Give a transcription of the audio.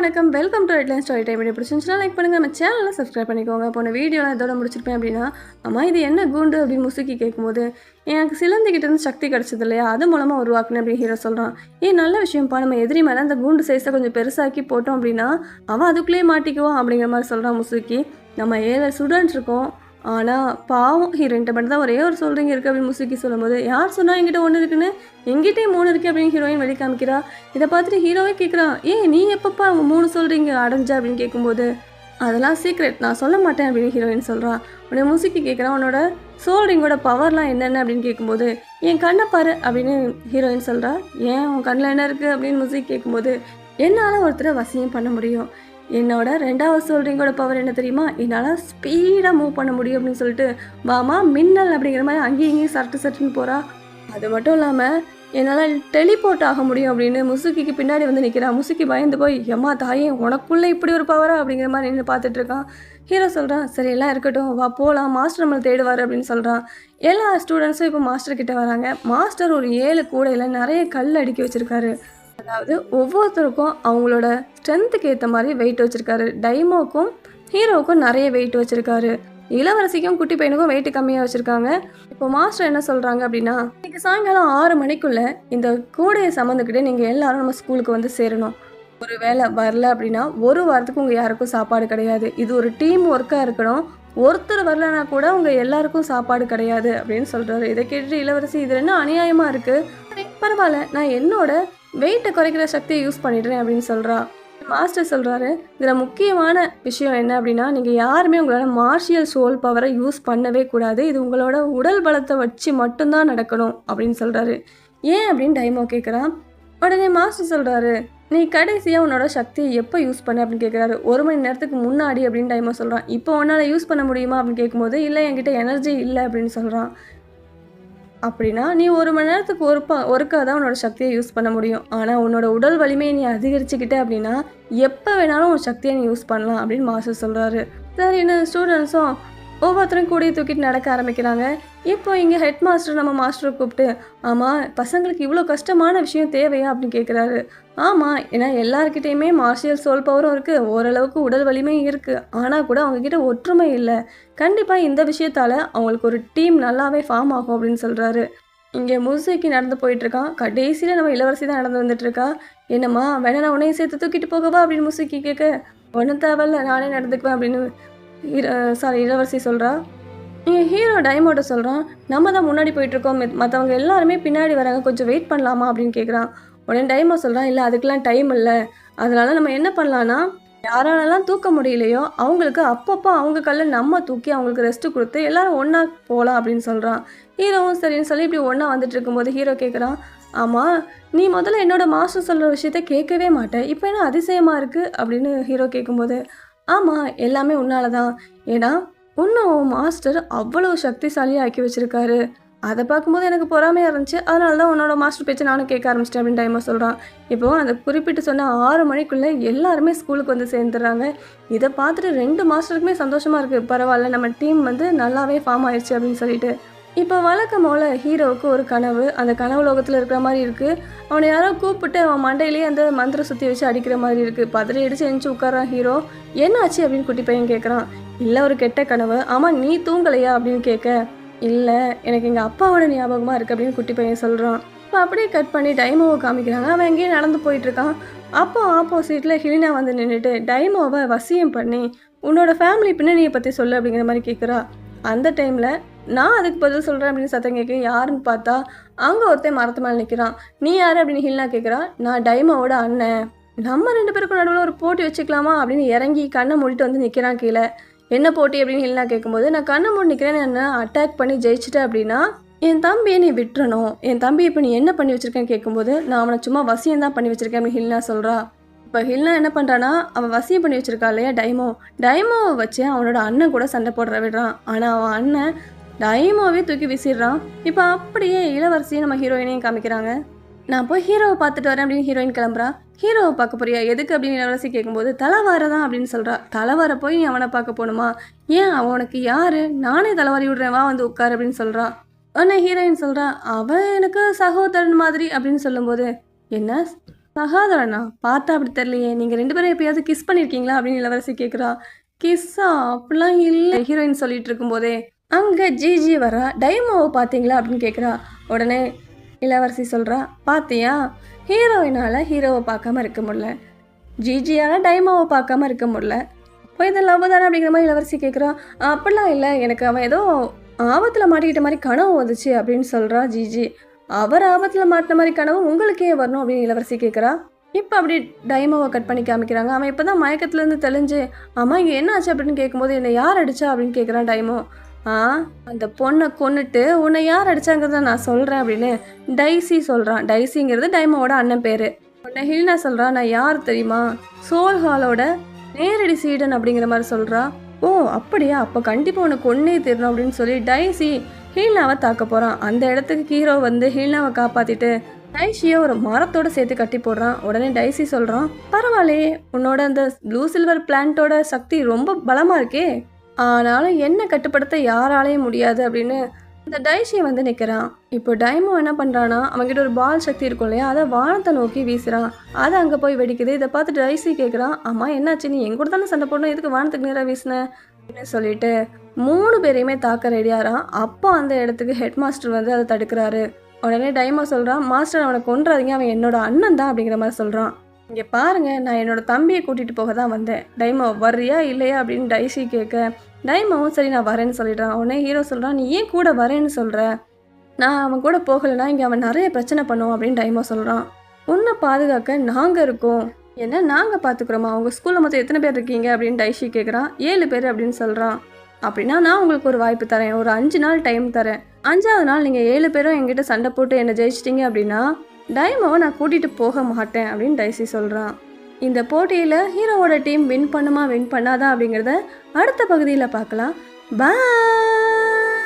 வணக்கம். Welcome to headline story time. Video பிடிச்சிருந்துச்சுன்னா like பண்ணுங்கள், நம்ம சேனலை சப்ஸ்கிரைப் பண்ணிக்கோங்க. போன வீடியோலாம் இதோட முடிச்சிருப்பேன் அப்படின்னா, அம்மா இது என்ன கூண்டு அப்படின்னு முசுக்கி கேட்கும்போது, எனக்கு சிலந்திக்கிட்ட இருந்து சக்தி கிடச்சது இல்லையா, அது மூலமாக உருவாக்குனேன் அப்படின்னு ஹீரோ சொல்கிறான். நல்ல விஷயம்ப்பா, நம்ம எதிரி மேலே அந்த கூண்டு சைஸை கொஞ்சம் பெருசாக்கி போட்டோம் அப்படின்னா அவன் அதுக்குள்ளேயே மாட்டிக்குவான் அப்படிங்கிற மாதிரி சொல்கிறான் முசுக்கி. நம்ம 7 ஸ்டூடெண்ட்ஸ் இருக்கோம், ஆனால் பாவம் ஹீரோயின்ட்ட மட்டும் தான் ஒரே ஒரு சொல்கிறீங்க இருக்குது அப்படின்னு முசுக்கி சொல்லும்போது, யார் சொன்னால் என்கிட்ட 1 இருக்குன்னு, எங்கிட்டே 3 இருக்குது அப்படின்னு ஹீரோயின் வெளி காமிக்கிறா. இதை பார்த்துட்டு ஹீரோவே கேட்குறான், நீ எப்பப்பா அவங்க 3 சொல்கிறீங்க அடைஞ்சா அப்படின்னு கேட்கும்போது, அதெல்லாம் சீக்ரெட், நான் சொல்ல மாட்டேன் அப்படின்னு ஹீரோயின் சொல்கிறான். உடனே முசுக்கி கேட்குறான், உன்னோட சோல்ரிங்கோட பவர்லாம் என்னென்ன அப்படின்னு கேட்கும்போது, என் கண்ணை பாரு அப்படின்னு ஹீரோயின் சொல்கிறா. உன் கண்ணில் என்ன இருக்குது அப்படின்னு முசுக்கி கேட்கும்போது, என்னால் ஒருத்தரை வசியம் பண்ண முடியும். என்னோட 2வது சோல்ரிங்கோட பவர் என்ன தெரியுமா, என்னால் ஸ்பீடாக மூவ் பண்ண முடியும் அப்படின்னு சொல்லிட்டு, வாமா மின்னல் அப்படிங்கிற மாதிரி அங்கேயும் இங்கேயும் சட்டுன்னு போகிறா. அது மட்டும் இல்லாமல் என்னால் டெலிபோர்ட் ஆக முடியும் அப்படின்னு முசுக்கிக்கு பின்னாடி வந்து நிற்கிறா. முசுக்கி பயந்து போய், எம்மா தாயே உனக்குள்ளே இப்படி ஒரு பவரா அப்படிங்கிற மாதிரி நின்று பார்த்துட்டு இருக்கான். ஹீரோ சொல்கிறான், சரி எல்லாம் இருக்கட்டும், வா போகலாம், மாஸ்டர் நம்மளை தேடுவார் அப்படின்னு சொல்கிறான். எல்லா ஸ்டூடெண்ட்ஸும் இப்போ மாஸ்டர் கிட்டே வராங்க. மாஸ்டர் ஒரு 7 கூடையில் நிறைய கல் அடுக்கி வச்சுருக்காரு. அதாவது ஒவ்வொருத்தருக்கும் அவங்களோட ஸ்ட்ரென்த்துக்கு ஏற்ற மாதிரி வெயிட் வச்சுருக்காரு. டைமோக்கும் ஹீரோவுக்கும் நிறைய வெயிட் வச்சுருக்காரு. இளவரசிக்கும் குட்டி பையனுக்கும் வெயிட் கம்மியாக வச்சுருக்காங்க. இப்போ மாஸ்டர் என்ன சொல்கிறாங்க அப்படின்னா, இன்றைக்கி சாயங்காலம் 6 மணிக்குள்ளே இந்த கூடையை சம்மந்துக்கிட்டே நீங்கள் எல்லாரும் நம்ம ஸ்கூலுக்கு வந்து சேரணும். ஒரு வேளை வரல அப்படின்னா 1 வாரத்துக்கு உங்கள் யாருக்கும் சாப்பாடு கிடையாது. இது ஒரு டீம் ஒர்க்காக இருக்கணும். ஒருத்தர் வரலன்னா கூட உங்கள் எல்லாருக்கும் சாப்பாடு கிடையாது அப்படின்னு சொல்கிறாரு. இதை கேட்டுட்டு இளவரசி, இது என்ன அநியாயமாக இருக்குது, பரவாயில்ல நான் என்னோட வெயிட்டை குறைக்கிற சக்தியை யூஸ் பண்ணிடுறேன் அப்படின்னு சொல்கிறா. மாஸ்டர் சொல்கிறாரு, இதில் முக்கியமான விஷயம் என்ன அப்படின்னா, நீங்கள் யாருமே உங்களோட மார்ஷியல் சோல் பவரை யூஸ் பண்ணவே கூடாது. இது உங்களோட உடல் பலத்தை வச்சு மட்டும்தான் நடக்கணும் அப்படின்னு சொல்கிறாரு. ஏன் அப்படின்னு டைமோ கேட்குறான். உடனே மாஸ்டர் சொல்கிறாரு, நீ கடைசியாக உன்னோட சக்தியை எப்போ யூஸ் பண்ண அப்படின்னு கேட்குறாரு. 1 மணி நேரத்துக்கு முன்னாடி அப்படின்னு டைமோ சொல்கிறான். இப்போ உன்னால் யூஸ் பண்ண முடியுமா அப்படின்னு கேட்கும்போது, இல்லை என்கிட்ட எனர்ஜி இல்லை அப்படின்னு சொல்கிறான். அப்படின்னா நீ 1 மணி நேரத்துக்கு ஒருக்கா தான் உன்னோட சக்தியை யூஸ் பண்ண முடியும். ஆனால் உன்னோட உடல் வலிமையை நீ அதிகரிச்சுக்கிட்ட அப்படின்னா எப்போ வேணாலும் உன் சக்தியை நீ யூஸ் பண்ணலாம் அப்படின்னு மாஸ்டர் சொல்கிறாரு. சரி, இன்னும் ஸ்டூடெண்ட்ஸும் ஒவ்வொருத்தரும் கூடிய தூக்கிட்டு நடக்க ஆரம்பிக்கிறாங்க. இப்போ இங்கே ஹெட் மாஸ்டர் நம்ம மாஸ்டரை கூப்பிட்டு, ஆமாம் பசங்களுக்கு இவ்வளோ கஷ்டமான விஷயம் தேவையா அப்படின்னு கேட்குறாரு. ஆமாம், ஏன்னா எல்லாருக்கிட்டேயுமே மார்ஷியல் சோல் பவரும் இருக்குது, ஓரளவுக்கு உடல் வலிமையும் இருக்குது. ஆனால் கூட அவங்கக்கிட்ட ஒற்றுமை இல்லை. கண்டிப்பாக இந்த விஷயத்தால் அவங்களுக்கு ஒரு டீம் நல்லாவே ஃபார்ம் ஆகும் அப்படின்னு சொல்கிறாரு. இங்கே முசுக்கி நடந்து போயிட்டுருக்கான். கடைசியில் நம்ம இளவரசி தான் நடந்து வந்துட்டுருக்கா. என்னம்மா வேணா நான் உன்னையும் சேர்த்து தூக்கிட்டு போகவா அப்படின்னு முசுக்கி கேட்க, ஒன்றும் தேவையில்ல நானே நடந்துக்குவேன் அப்படின்னு இளவரசி சொல்கிறா. இங்கே ஹீரோ டைமோட்ட சொல்கிறான், நம்ம தான் முன்னாடி போயிட்டுருக்கோம், மற்றவங்க எல்லாருமே பின்னாடி வராங்க, கொஞ்சம் வெயிட் பண்ணலாமா அப்படின்னு கேட்குறான். உடனே டைமோ சொல்கிறான், இல்லை அதுக்கெலாம் டைம் இல்லை, அதனால் நம்ம என்ன பண்ணலான்னா, யாராலெல்லாம் தூக்க முடியலையோ அவங்களுக்கு அப்பப்போ அவங்க கல்லை நம்ம தூக்கி அவங்களுக்கு ரெஸ்ட்டு கொடுத்து எல்லோரும் ஒன்றா போகலாம் அப்படின்னு சொல்கிறான். ஹீரோவும் சரின்னு சொல்லி இப்படி ஒன்றா வந்துட்டு இருக்கும்போது ஹீரோ கேட்குறான், ஆமாம் நீ முதல்ல என்னோடய மாஸ்டர் சொல்கிற விஷயத்த கேட்கவே மாட்டேன், இப்போ என்ன அதிசயமாக இருக்குது அப்படின்னு ஹீரோ கேட்கும்போது, ஆமாம் எல்லாமே உன்னால தான், ஏன்னா இன்னும் மாஸ்டர் அவ்வளோ சக்திசாலியாக ஆக்கி வச்சுருக்காரு. அதை பார்க்கும்போது எனக்கு பொறாமையாக இருந்துச்சு, அதனால தான் உன்னோட மாஸ்டர் பேச்சு நானும் கேட்க ஆரம்பிச்சிட்டேன் அப்படின்னு டைமாக சொல்கிறான். இப்போது அந்த குறிப்பிட்டு சொன்ன 6 மணிக்குள்ளே எல்லாருமே ஸ்கூலுக்கு வந்து சேர்ந்துடுறாங்க. இதை பார்த்துட்டு 2 மாஸ்டருக்குமே சந்தோஷமாக இருக்குது. பரவாயில்ல, நம்ம டீம் வந்து நல்லாவே ஃபார்ம் ஆயிடுச்சு அப்படின்னு சொல்லிட்டு. இப்போ வழக்கம் போல் ஹீரோவுக்கு ஒரு கனவு, அந்த கனவு லோகத்தில் இருக்கிற மாதிரி இருக்குது. அவனை யாரோ கூப்பிட்டு அவன் மண்டையிலேயே அந்த மந்திரம் சுற்றி வச்சு அடிக்கிற மாதிரி இருக்குது. பதறி அடித்து எழுந்துச்சு உட்காரான் ஹீரோ. என்ன ஆச்சு அப்படின்னு குட்டி பையன் கேட்குறான். இல்லை ஒரு கெட்ட கனவு. ஆமாம் நீ தூங்கலையா அப்படின்னு கேட்க, இல்லை எனக்கு எங்கள் அப்பாவோட ஞாபகமாக இருக்குது அப்படின்னு குட்டி பையன் சொல்கிறான். இப்போ அப்படியே கட் பண்ணி டைமோவை காமிக்கிறாங்க. அவன் எங்கேயே நடந்து போயிட்டுருக்கான். அப்போ ஆப்போசிட்டில் ஹிலினா வந்து நின்றுட்டு டைமோவை வசியம் பண்ணி உன்னோட ஃபேமிலி பின்னணியை பற்றி சொல்லு அப்படிங்கிற மாதிரி கேட்குறா. அந்த டைமில் நான் அதுக்கு பதில் சொல்கிறேன் அப்படின்னு சத்தம் கேட்க, யாருன்னு பார்த்தா அங்கே ஒருத்தன் மரத்து மேலே நிற்கிறான். நீ யார் அப்படின்னு ஹிலினா கேட்குறா. நான் டைமோவோட அண்ணன், நம்ம 2 பேருக்கும் நடுவில் ஒரு போட்டி வச்சுக்கலாமா அப்படின்னு இறங்கி கண்ணை மூடிட்டு வந்து நிற்கிறான் கீழே. என்ன போட்டி அப்படின்னு ஹிலினா கேட்கும்போது, நான் கண்ணை மூடி நிற்கிறேன்னு என்ன அட்டாக் பண்ணி ஜெயிச்சிட்டேன் அப்படின்னா என் தம்பியை நீ விட்டுறணும், என் தம்பி இப்போ நீ என்ன பண்ணி வச்சுருக்கேன்னு கேட்கும்போது, நான் அவனை சும்மா வசியம் தான் பண்ணி வச்சுருக்கேன் அப்படின்னு ஹிலினா சொல்கிறா. இப்போ ஹிலினா என்ன பண்ணுறான்னா, அவன் வசியம் பண்ணி வச்சுருக்கா இல்லையா டைமோவை வச்சு அவனோட அண்ணன் கூட சண்டை போடுற விடுறான். ஆனால் அவன் அண்ணன் டைமோவே தூக்கி வீசிடுறான். இப்போ அப்படியே இளவரசியும் நம்ம ஹீரோயினையும் காமிக்கிறாங்க. நான் போய் ஹீரோவை பார்த்துட்டு வரேன் அப்படின்னு ஹீரோயின் கிளம்புறா. ஹீரோவை பார்க்க போறியா, எதுக்கு அப்படின்னு இளவரசி கேட்கும்போது, தலைவார தான் அப்படின்னு சொல்கிறா. தலைவார போய் நீ அவனை பார்க்க போகணுமா, அவனுக்கு யார், நானே தலைவாரி விடுறேன், வா வந்து உட்கார் அப்படின்னு சொல்கிறா. உடனே ஹீரோயின் சொல்கிறா, அவன் எனக்கு சகோதரன் மாதிரி அப்படின்னு சொல்லும்போது, என்ன சகாதரனா பார்த்தா அப்படி தெரியலையே, நீங்கள் 2 பேரும் எப்பயாவது கிஸ் பண்ணியிருக்கீங்களா அப்படின்னு இளவரசி கேட்குறா. கிஸ்ஸா அப்படிலாம் இல்லை ஹீரோயின் சொல்லிட்டு இருக்கும்போதே அங்கே ஜிஜி வரா. டைமோவை பார்த்தீங்களா அப்படின்னு கேட்குறா. உடனே இளவரசி சொல்கிறா, பார்த்தியா ஹீரோயினால் ஹீரோவை பார்க்காம இருக்க முடியல, ஜிஜியால் டைமோவை பார்க்காம இருக்க முடியல, இப்போ இது லவ் தானே அப்படிங்கிற மாதிரி இளவரசி கேட்குறா. அப்படிலாம் இல்லை, எனக்கு அவன் ஏதோ ஆபத்தில் மாட்டிக்கிட்ட மாதிரி கனவு வந்துச்சு அப்படின்னு சொல்கிறா ஜிஜி. அவர் ஆபத்தில் மாட்டின மாதிரி கனவு உங்களுக்கே வரணும் அப்படின்னு இளவரசி கேட்குறா. இப்போ அப்படி டைமோவை கட் பண்ணி காமிக்கிறாங்க. அவன் இப்போ தான் மயக்கத்துலேருந்து தெளிஞ்சு, ஆமாம் இங்கே என்ன ஆச்சு அப்படின்னு கேட்கும்போது, என்னை யார் அடிச்சா அப்படின்னு கேட்குறான் டைமோ. அந்த பொண்ணை கொன்னுட்டு உன்னை யார் அடிச்சாங்கிறத நான் சொல்கிறேன் அப்படின்னு டைசி சொல்கிறான். டைசிங்கிறது டைமோவோட அண்ணன் பேர். உன்னை ஹில்னா சொல்கிறா, நான் யார் தெரியுமா, சோல் ஹாலோட நேரடி சீடன் அப்படிங்கிற மாதிரி சொல்கிறா. ஓ அப்படியா, அப்போ கண்டிப்பாக உனக்கு கொன்னே தீரணும் அப்படின்னு சொல்லி டைசி ஹீல்னாவை தாக்க போகிறான். அந்த இடத்துக்கு ஹீரோ வந்து ஹீல்னாவை காப்பாற்றிட்டு டைசியை ஒரு மரத்தோடு சேர்த்து கட்டி போடுறான். உடனே டைசி சொல்கிறான், பரவாயில்லையே உன்னோட அந்த ப்ளூ சில்வர் பிளான்ட்டோட சக்தி ரொம்ப பலமாக இருக்கே, ஆனாலும் என்ன கட்டுப்படுத்த யாராலையும் முடியாது அப்படின்னு இந்த டைசி வந்து நிற்கிறான். இப்போ டைமோ என்ன பண்ணுறான்னா, அவங்ககிட்ட ஒரு பால் சக்தி இருக்கும் இல்லையா, அதை வானத்தை நோக்கி வீசுகிறான். அது அங்கே போய் வெடிக்குது. இதை பார்த்து டைசி கேட்குறான், அம்மா என்னாச்சு, நீ எங்கூட தானே சண்டை போடணும், எதுக்கு வானத்துக்கு நேராக வீசின அப்படின்னு சொல்லிட்டு 3 பேரையுமே தாக்க ரெடியாகிறான். அப்போ அந்த இடத்துக்கு ஹெட் மாஸ்டர் வந்து அதை தடுக்கிறாரு. உடனே டைமோ சொல்கிறான், மாஸ்டர் அவனை கொன்றாதீங்க, அவன் என்னோட அண்ணன் தான் அப்படிங்கிற மாதிரி சொல்கிறான். இங்கே பாருங்க, நான் என்னோட தம்பியை கூட்டிகிட்டு போக தான் வந்தேன், டைமோ வர்றியா இல்லையா அப்படின்னு டைசி கேட்க டைமோவும் சரி நான் வரேன்னு சொல்லிடுறான். உடனே ஹீரோ சொல்கிறான், நீ ஏன் கூட வரேன்னு சொல்கிற, நான் அவன் கூட போகலைன்னா இங்கே அவன் நிறைய பிரச்சனை பண்ணுவான் அப்படின்னு டைமோ சொல்கிறான். உன்னை பாதுகாக்க நாங்கள் இருக்கோம், என்ன நாங்கள் பார்த்துக்குறோமா, உங்கள் ஸ்கூலில் மொத்தம் எத்தனை பேர் இருக்கீங்க அப்படின்னு டைசி கேட்குறான். 7 பேர் அப்படின்னு சொல்கிறான். அப்படின்னா நான் உங்களுக்கு ஒரு வாய்ப்பு தரேன், ஒரு 5 நாள் டைம் தரேன், 5ஆவது நாள் நீங்கள் 7 பேரும் என்கிட்ட சண்டை போட்டு என்னை ஜெயிச்சிட்டிங்க அப்படின்னா டைமோவை நான் கூட்டிகிட்டு போக மாட்டேன் அப்படின்னு டைசி சொல்கிறான். இந்த போட்டியில் ஹீரோவோட டீம் வின் பண்ணுமா வின் பண்ணாதா அப்படிங்கிறத அடுத்த பகுதியில் பார்க்கலாம். பாய்.